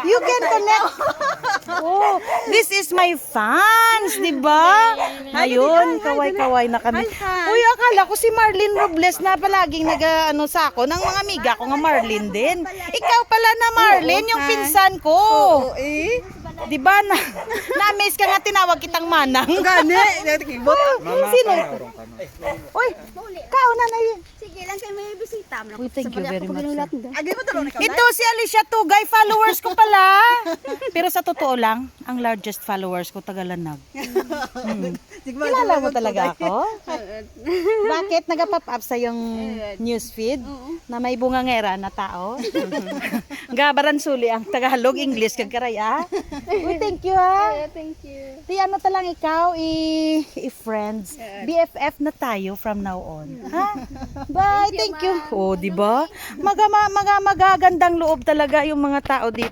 You can connect. Oh, this is my fans, di ba? Ngayon, kaway-kaway na kami. Uy, akala ko si Marlene Robles na palaging nag-ano sa ako ng mga amiga ko nga Marlene din. Ikaw pala na Marlene, yung pinsan ko. Di ba na-amaze ka nga tinawag kitang manang? Gani, kibot. Sino? Uy, kauna na yun. Sige lang kayo may bisita. Uy, thank you very much. Agi mo tulong ikaw. Ito si Alicia Tugay, followers ko pala. Pero sa totoo lang, ang largest followers ko Tagalanag. Kilala mo talaga ako? Bakit nag-pop up sa yung newsfeed na may bungangera na tao? Gabaran suli ang Tagalog, English kag karaya. Uy, thank you ha. Thank you. Di ano talang ikaw, i-friends. BFF na tayo from now on. Ha? Bye, thank you. Oh, di ba? Magagandang loob talaga yung mga tao dito.